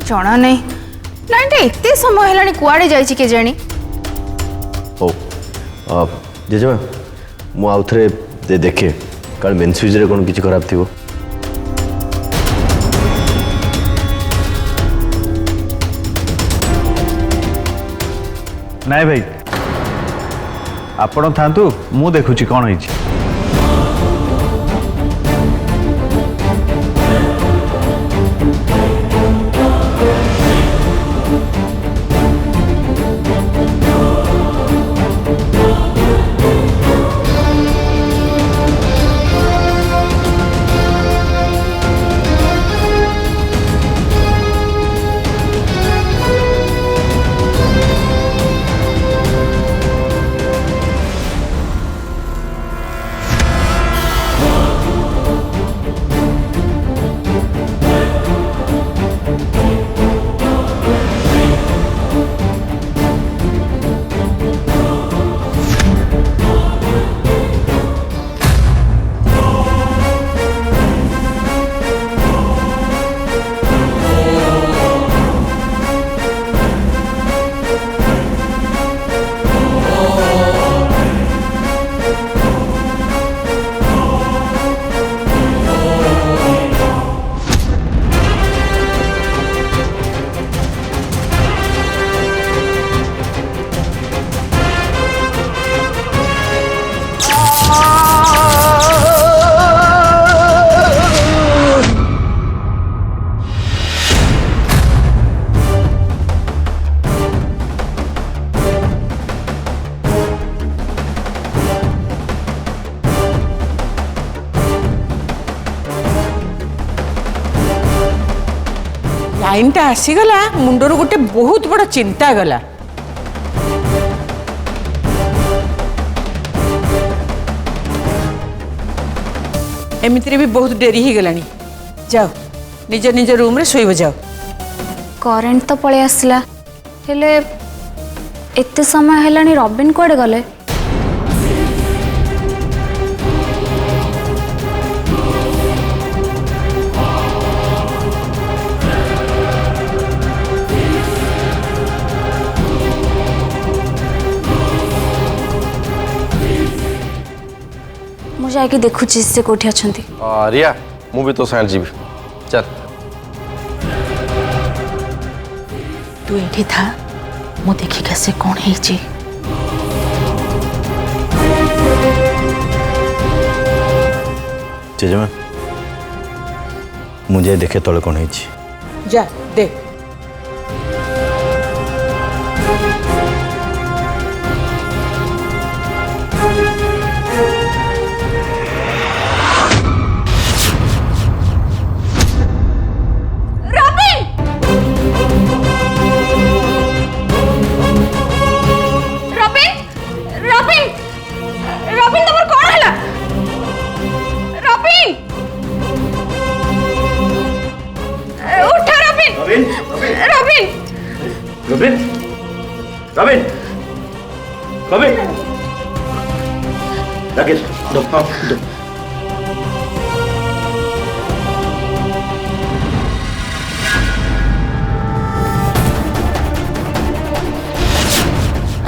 जना नहीं लाइन एत समय है कुआड़े जाइए के जानी हो जेजेमा मु आउ थे देखे कारण मेन स्विच रे कौन किसी खराब थी नाई भाई आपण थांतु मु देखुची कौन होइची। लाइन टा आसीगला मुंडर गोटे बहुत बड़ चिंता गला। एमितिरे भी बहुत डेरी ही गलानी। जाओ निज निज रूम रे सोइब जाओ। करेंट तो पळे आसला हेले एते समय हेलानी रॉबिन कोडे गले मु जाके देखुची से कोठी अछंती। रिया मु भी तो साइड जीवी चल तू एठी था मु देखी कैसे कौन है जी। जेजेमा मुझे देखे तले कौन है जा देख। रॉबिन रॉबिन रॉबिन राकेश दो दो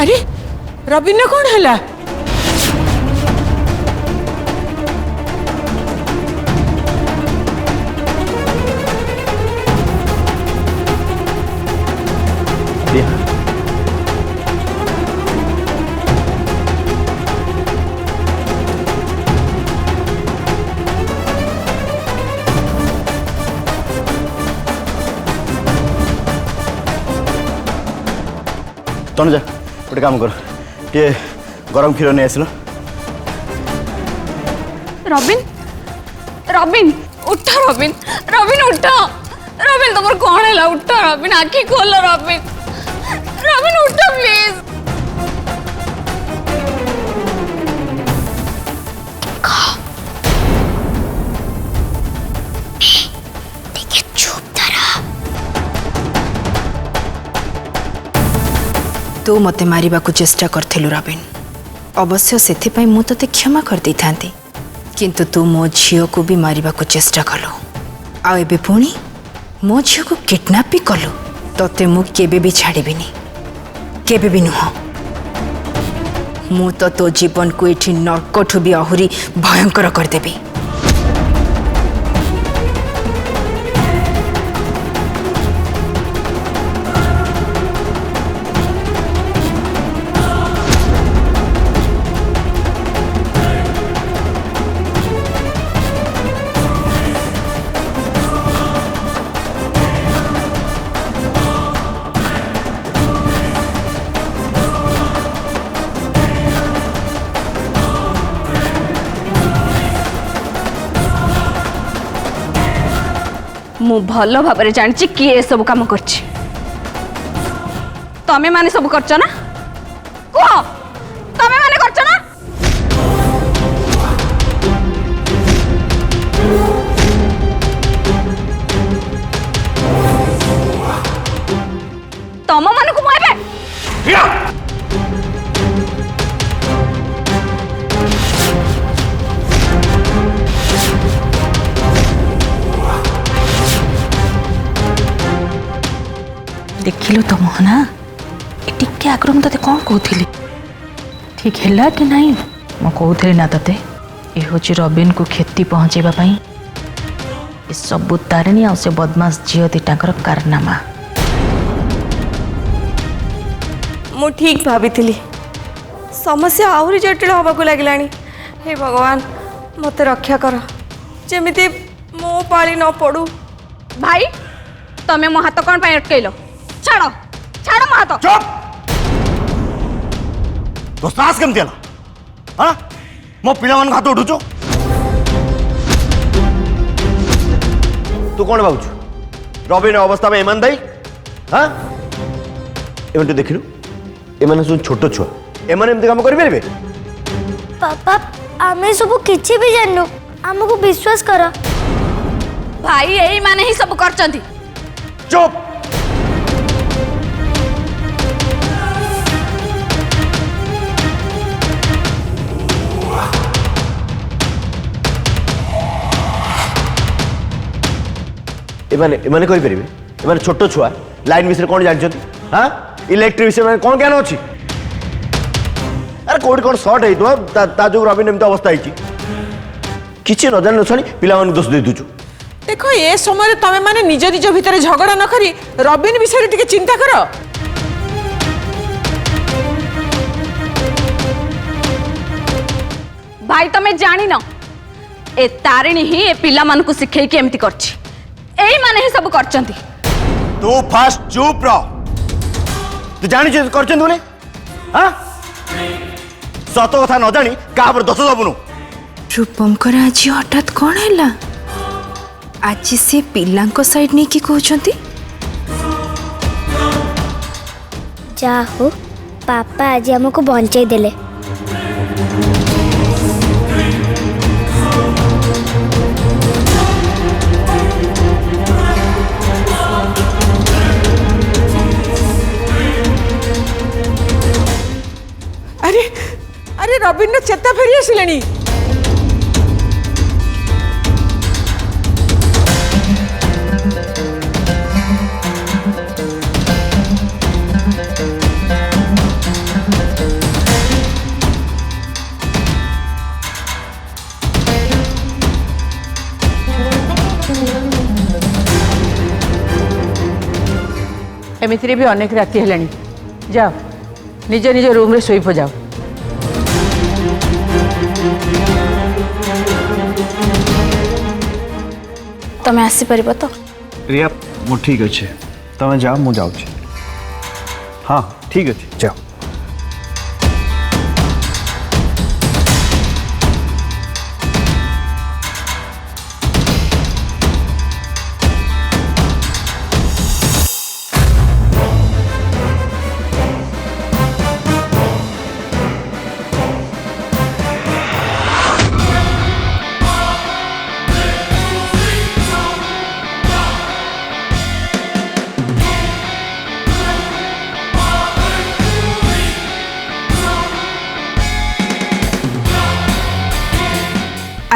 अरे रॉबिन ने कौन हला? तनुजा गोटे काम कर टे गरम क्षीर नहीं आसल। रॉबिन रॉबिन उठ रॉबिन रॉबिन उठ रॉबिन तुम कौन है उठ रॉबिन आखि खोल रॉबिन रॉबिन उठ प्लीज। तू मते मारिबा को चेष्टा करथिलु रॉबिन अवश्य सेथिपाई मु तते क्षमा कर दी थांती किंतु तू मो झियो को भी मारिबा को चेष्टा कलु आ एबे पुणी मो झील को किडनैप भी कलु तते मु केबे भी छाड़बिनी केबे भी नुह मु तो जीवन को ये नर्कठू भी आहुरी भयंकर करदेवी। मु भल भाव जानी किए सब काम कर तमें माने सब करछ ना कह तमें माने करछ ना तम मान को मुझे देखिलु तो मोहना टिके आगରୁ ମୁଁ ତତେ କ'ଣ କହୁଥିଲି ଠିକ୍ ହେଲା କି ନାହିଁ ମୁଁ କହୁଥିଲି ନା ତତେ ଏ ହେଉଛି ରବିନକୁ କ୍ଷତି ପହଞ୍ଚେଇବା ପାଇଁ ଏ ସବୁ ତାରିଣୀ ଆଉ ସେ ବଦମାସ ଝିଅ ଦିଟାଙ୍କର କାରନାମା। मु ठीक भाभी समस्या आहरी जटिल हवाक लगे। हे भगवान मत रक्षा कर जमीती मो पाली न पड़ू। भाई तमें मो हाथ कौन अटकैल छाड़ छाड़ मो हाथ चुप तो साहस केमती है हाँ मो पिला मान हाथ उठुचु तू कौन भावुचु रविन अवस्था में एमान दाई हाँ एमन तो देखिलु एमान सब छोट छुआ एमान एमती काम करि परबे पापा आमे सब किछि भी जाननु हमको विश्वास कर। भाई यही माने ही सब करचंती। चुप एमाने कहि परिबे एमाने छोट छुआ लाइन विषय कौन जानछथि हां इलेक्ट्रिक विषय में कौन ज्ञान अछि अरे कोड कौन शॉर्ट है तो ता जो रवि नेमता अवस्था है किछि न जान छणी पिला मन दोष दे दुछु। देखो ये समय तमे माने निज निज भितर झगड़ा न करी रबिन विषय टिके चिंता करो। भाई तमें जानी न ए तारिणी ही ए पिला मान को सिखै के एमती करछि एही माने ही सब करचंती। तू फास्ट चुप रह तू जानी जे करचंत बोले हां सत कथा न जानी का पर दोष दबुनु। रूपमकर आज हठात कौन है आज से पिलांको साइड नहीं कि कहउछंती जा हो पापा आज हमको बंचाई देले। अरे अरे रबिन ने चेता फेरी आसिलेनी। एमितिरे भी अनेक राति हेलानी जाओ निज निज रूम रे सोई जाओ। तमें आसी परिबो तो रिया मु ठीक अच्छे तमें जाओ मु जाऊँ। हाँ ठीक अच्छे जाओ।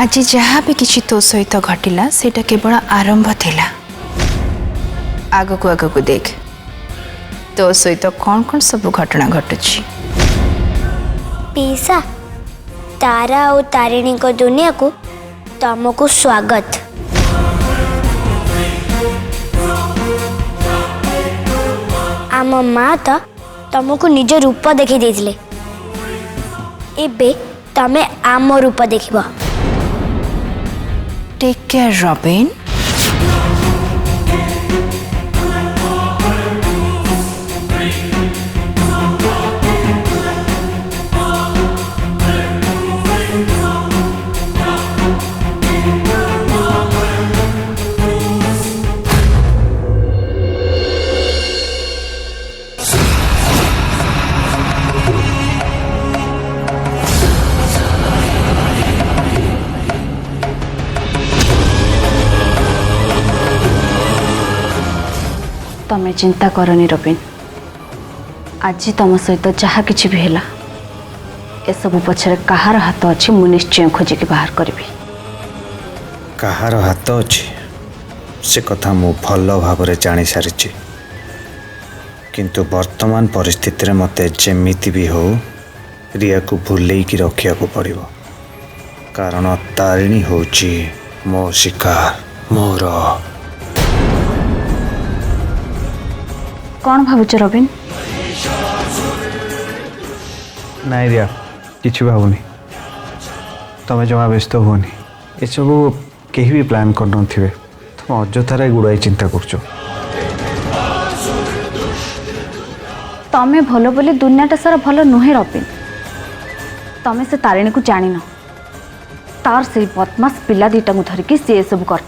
आज जहाँ भी किसी तो सहित घटिला सेटा केवल आरंभ थिला आग को देख तो सहित कौन कौन सब घटना घटुची। पीसा तारा और तारिणी को दुनिया को तुमको स्वागत। आम माँ तो तुमको निज रूप देखी देथिले एबे तमे आम रूप देखिबा। Take care Robin. तमें चिंता करनी रबिन, आज तुम सहित जहाँ कि भी है ए सब पछरे कहार हाथ अच्छी मु निश्चय खोजिक बाहर करी। कहार हाथ अच्छी से कथा मु भल भाव जानी सारी, किंतु वर्तमान परिस्थिति रे मते जेमिति भी हो रिया को भूले की रखिया को पड़िबो, कारण तारिणी होची मो शिकार मोर। कौन भावुच रबिन? नाई रिया किसी भावुनी, तुम जमा व्यस्त हुनी, ये सब कहीं भी प्लान कर थे, तुम अजथार गुड़ाई चिंता कर। तमें भल बोली दुनियाटा सारा भल नुहे रबिन। तमें से तारिणी को जान तार से बदमाश पिला दीटा को धरिकी सी सब कर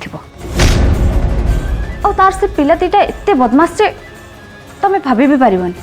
तार से पिला दीटा एत बदमाश से तमें भाभी भी पारिबनी।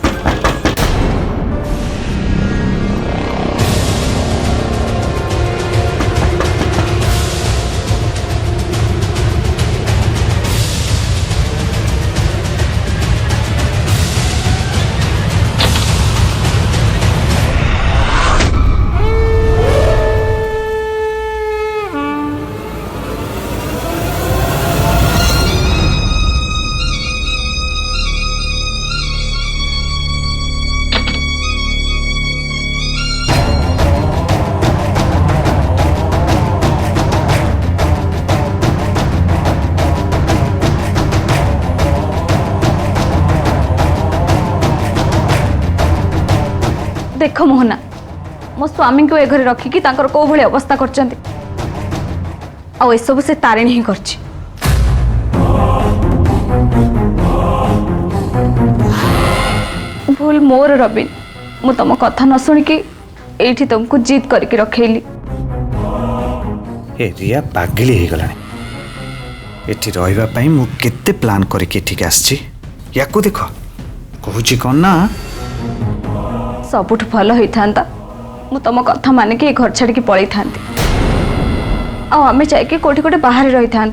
देख मोहना, मो स्वामी को ए घरे रखिकी तांकर को भली अवस्था करचंती, आ सब से तारिणी ही करची। भूल मोर रबिन, मु तुम कथा न सुनिकी एठी तुमको जीत करके रखेली। ए रिया पागली ही गलानी, एठी रहिबा पई मु केते प्लान करके ठीक आछी। याकू देखो कहूची कोन ना सबुठ भल होता मु तुम कथा मान के घर छाड़ी पलि था आम जाकि कोठी कोटे बाहर रही था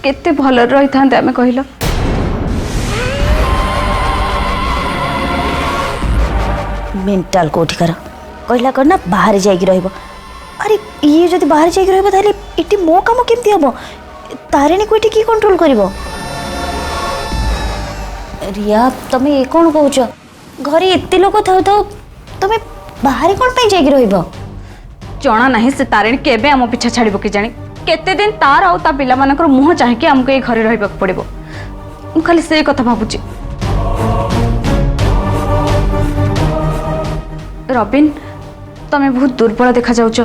केते भल रही था आम कहल। मेंटल कोठिकार कहला करना बाहर जाइक रहइबो। अरे ये जदि बाहर जाइक रहइबो ताले इटी मो काम केमती हबो? तारिणी को इटी की कंट्रोल करिवो? रिया तमे ए कोन कहउछ? घरे एते लोक थाउ तो तमे बाहर कोन पे जाइक रहइबो? जना नहीं से तारिणी केबे आम पिछा छाड़ब कि जानी केते दिन तार आ ता पिला मानकर मुह चाहिए आमको ये घरे रहिबा पड़िबो। मु खाली से कथा भाबुची। रबिन तमे बहुत दुर्बल देखा जाउछ।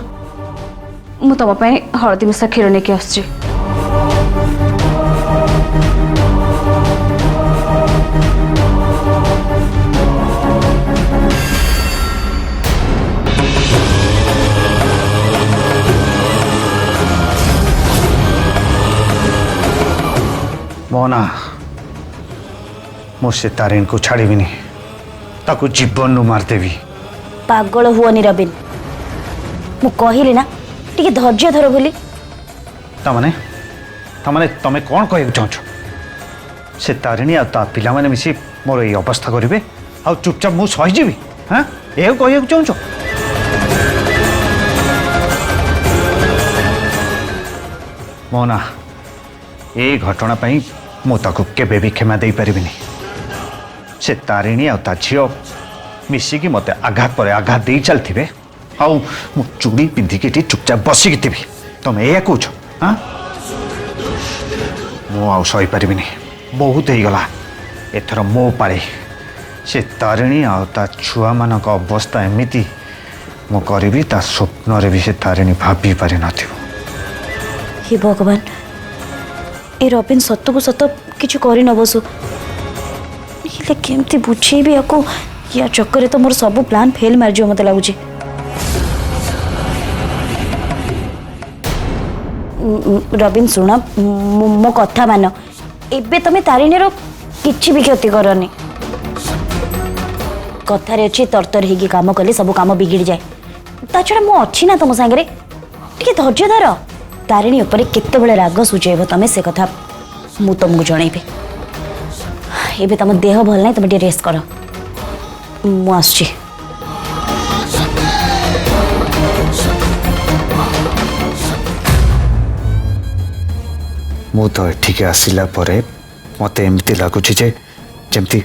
मु तम पई हळदी मिसा क्षीर नेकी आछी। मोना मुझसे तारिणी को छाड़ी नहीं, ताकू जीवन नु मारदेवी। पागल हुअनी रबिन, मु कहिली ना टिके धैर्य धर बोली। तमने तमे कौन कह चाहछ? से तारिणी आ ता पिला माने मिसी मोर ये अवस्था करिवे आ चुपचाप मु सही जीवी? हां ए कहियो चाहछ? मोना ए घटना पाई मु ताको केबे भी क्षमा दे परिबिनी से तारिणी आ ता झियो मिसिकी मते आघात पर आघात दे चलथिबे आउ मु चूड़ी पिंधिकी टी चुपचाप बसिकी थिबी तमे ए कहूछ हां मु आउ सही परिबिनी बहुत ही गला एथर मो पारे से तारिणी आ ता छुआ मानक अवस्था एमिति मु करिबी ता स्वप्न रे भी से तारिणी भाबी पारे नथिबो हे भगवान ए रबिन सत को सत किछु करि न बसु हेले केमती बुझेबी आको या चक्कर तो मोर सब प्लान फेल मार जो मते लागुची रबिन सुन मो कथा मान एबे तमे तारिणी रो किछि भी क्षति करनी कथार अच्छी तरतर होगी काम कले सब काम बिगिड़ जाए ता छड़ा मु अच्छी ना तुम सांगे टे धैर्य धर तारिणी उपरे केतेबेले राग सुझेब तमें से कथा मु तुमको जनइबी एबे तुम देह भल ना तुम रेस्ट कर मु आसुची मु तो एठिके आसिला परे मते एमती लागुची जे जेमती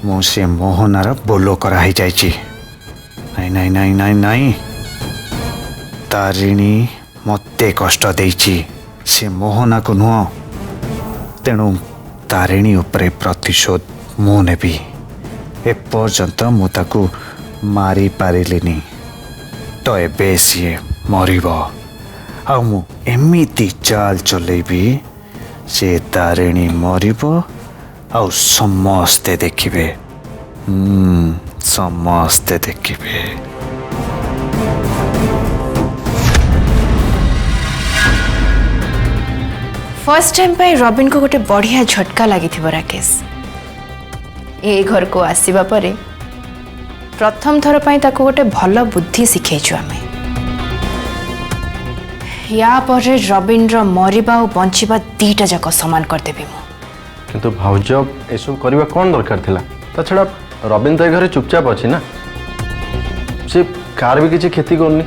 मु से मोहनार बोलो कराई जाइची नाई नाई नाई नाई नाई तारिणी मते कष्ट देइची से मोहना को नुह तेणु तारिणी उपरे प्रतिशोध मु नेबी एपर्यंत मु ताकू मारी पारिलिनी तो एबे सी मरिब आ मु एमिति चाल चलेबी से तारिणी मरिब आउ समस्ते देखिबे समस्ते देखिबे फर्स्ट टाइम पे रॉबिन को गोटे बढ़िया झटका लगी थी राकेश ए घर को आसीबा परे प्रथम थर पाई ताको गोटे भल बुद्धि शिखेचु आमे या परे रॉबिन रो मरिबा और बंचिबा दीटा जाक समान कर देबी मु किंतु भाउज एसब करवा कौन दरकार थिला ता छड़ा रबिन तो घर चुपचाप अच्छी ना से कार भी किसी क्षति करनी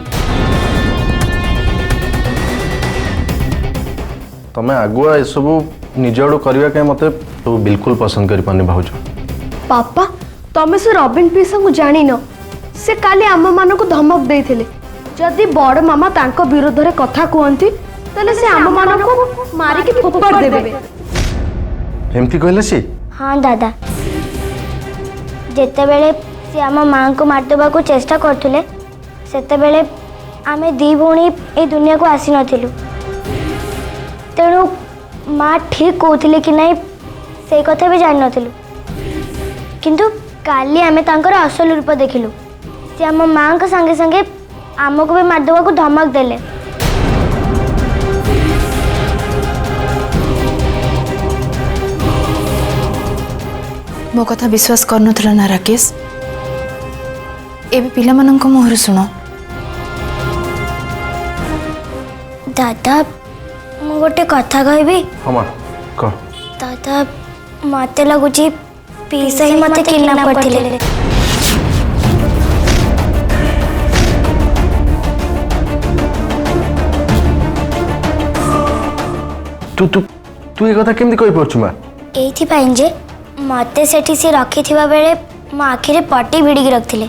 तमें आगुआ एसबू निज आड़ू करवा के मत बिल्कुल पसंद कर पानी भाउज पापा तमें से रबिन पीसा को जानी न से काली आम मान को धमक देइथिले जदि बड़ मामा तांको विरोध रे कथा कहंती तले से आम मान को मारी के फोपाड़ देबे एमती कहले सी हाँ दादा जेते बेले से आम माँ को मारदेबा को चेष्टा करथुले सेते बेले आमे दी भौणी ए दुनिया को आसी नथिलु तेणु माँ ठीक कहते कि नहीं से कथा भी जान नथिलु किंतु काली आमे तांकर असल रूप देखिलु से आम माँ के संगे संगे आमको भी मारदेबा को धमक देले मो कथा विश्वास करनथला ना राकेश एबे पिला मानन को मोहर सुनो दादा मु गोटे कथा कहबी हमा कह दादा मते लगुची पीसा ही मते किडनैप करथिले तू तू तू ये कथा केमती कहि परछु मा एथि पाइन जे मते सेठी से रखी थिबा बेले मो आखिरे पट्टी भिड़ी रखथिले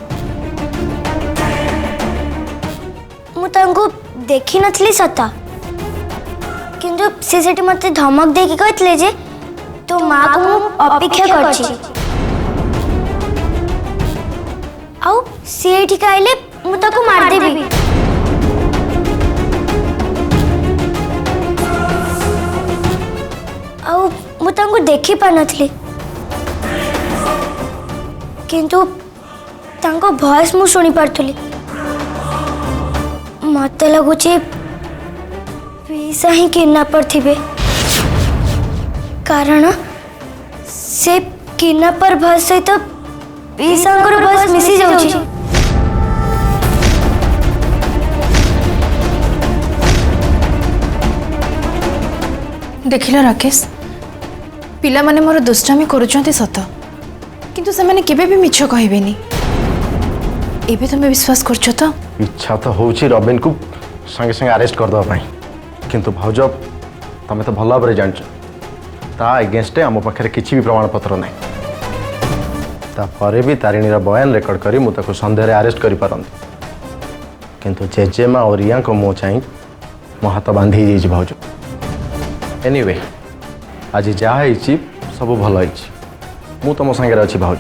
मु तांको देखि नथली सता किंतु से सेठी मते धमक देकी कहथिले जे तो मां को मु अपेक्षा करछि आउ से एठी काइले मु ताको मार देबी आउ मु तांको देखि पा नथली किंतु तांको वॉइस मु सुनी पार्थुली मते लगुची पीसा ही किडनैपर थिबे कारण से किडनैपर वॉइस सहित पीसांकर वॉइस मिसी जाउची देखिला राकेश पिला माने मोर दुष्टामी करूचंती सत किंतु से माने केबे भी मिछ कहबेनी एबे तुम विश्वास करछो तो इच्छा तो होची रबिन को संगे संगे अरेस्ट कर दवा पाई किंतु भाउज तमे तो भल भाବରେ जानछ ता एगेन्स्टे आम पाखे किसी भी प्रमाणपत्र ना तापर भी तारिणीर बयान रेकर्ड करी मुझे सन्देह आरेस्ट कर किंतु जेजेमा और रिया को मुँह चाह मो हाथ बांधी जाइए भाज एनीवे आज जहाँ सब भल मु तुम सागर अच्छी भाज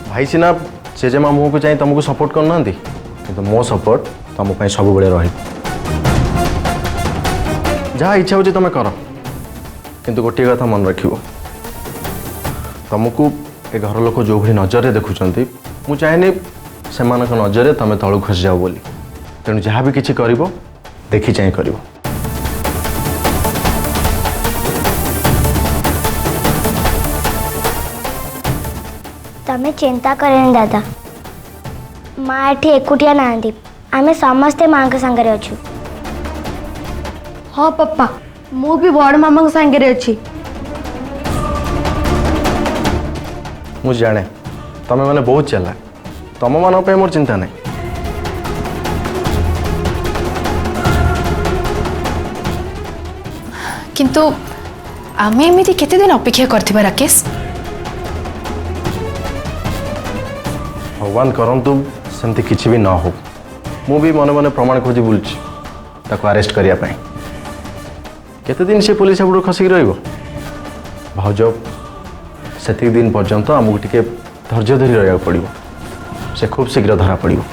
भाई सीना जेजेमा मुँह को चाह तुमको सपोर्ट करना कि मो सपोर्ट तुम सब रही जहाँ इच्छा हो तुम कर किंतु गोटे कथा मन रख तुमको ए घर लोक जो भाई नजर देखुं मु चाहेनी से नजर तुम तलू खसी जाओ बोली तेणु जहाँ भी किसी कर देखी चाह कर तमें चिंता करें दादा माँ एठी एकुटिया ना आमे समस्ते माँ के संगे अच्छु हाँ पप्पा मु भी बड़ मामा सांगे अच्छी मु जाने तमें मैंने बहुत चला तुम मान पे मोर चिंता नहीं किंतु आमे एमिति केते दिन अपेक्षा करथिबा राकेश भगवान करंतु सेमती किसी भी न हो मु भी मन मन प्रमाण खोजी बुलची ताको अरेस्ट करिया पई केते दिन से पुलिस आपड़ खसिक रहिबो भाउज से दिन पर्यंत आमको टिके धैर्य धरी रहा पड़ो से खूब शीघ्र धरा पड़ो।